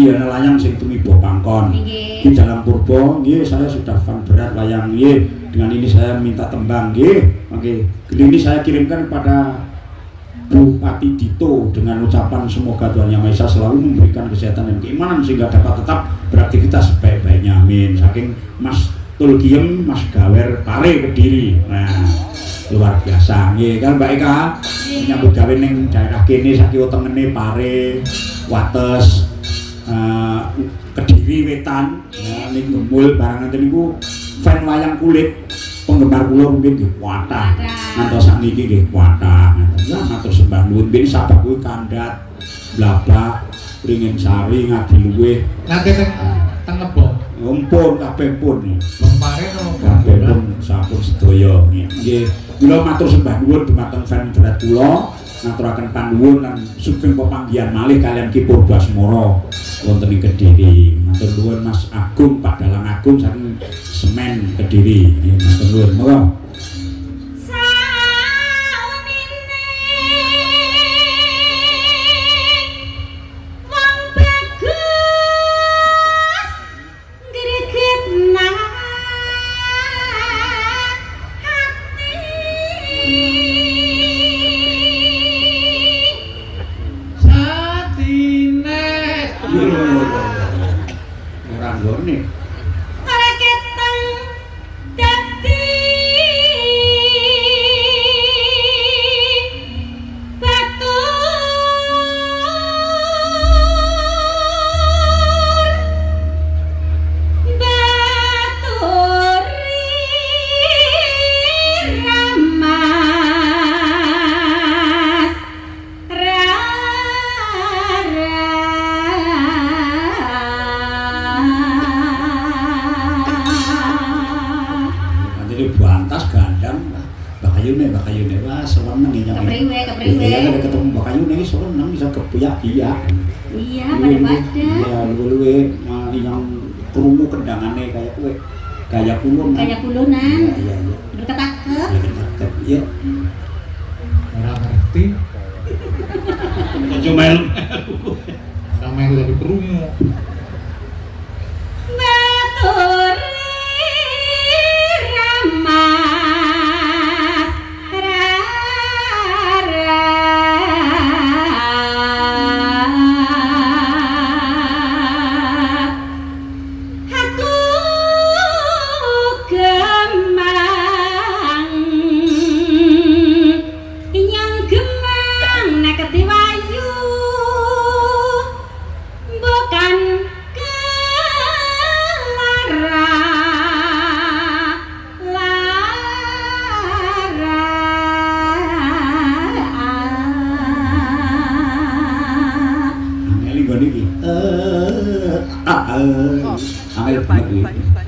ya layang sing tumiba pangkon. Di dalam purba nggih saya sudah fan berat layang nggih. Dengan ini saya minta tembang nggih. Oke. Ini saya kirimkan kepada Bupati Dito dengan ucapan semoga Tuhan Yang Maha Esa selalu memberikan kesehatan dan keimanan sehingga dapat tetap beraktivitas sebaik-baiknya. Amin. Saking Mas Tulgiem, Mas Gawer Pare Kediri. Nah, luar biasa nggih kan Mbak Eka nyambut gawe ning daerah kene saiki wetengene Pare Wates Kediri Wetan ning Gemul barang ngene niku fan wayang kulit penggemar kula mungkin nggih kuatah ngantos sakniki nggih kuatah ya matur sembah nuwun ben sabab kuwi Kandat Blabak Ringin Sari Ngadiluwe nanti teng Nebo Mumpun kabeh pun Pare kabeh pun sampun sedaya nggih kula matur sembah nuwun dumateng fan berat kula ngaturaken panuwun lan sugeng pepanggihan malih kalian Ki Purbasmara wonten ing Kediri. Matur nuwun Mas Agung Pak Dalang Agung saking Semen Kediri. Nggih matur nuwun. Monggo. Bakayune wah seneng iki nyang. Kepriwe. Ya nek ketemu bakayune iki seneng bisa kepiyak-piyak. Iya, pada-pada. Ya luwe-luwe yang krungu kendangane kayak kowe. Gaya kulon. Gaya kulonan. Iya. Berketakep. Iya. Ora ngerti. Aja melu. Ora melu tapi krungu. Matur angel banget iki.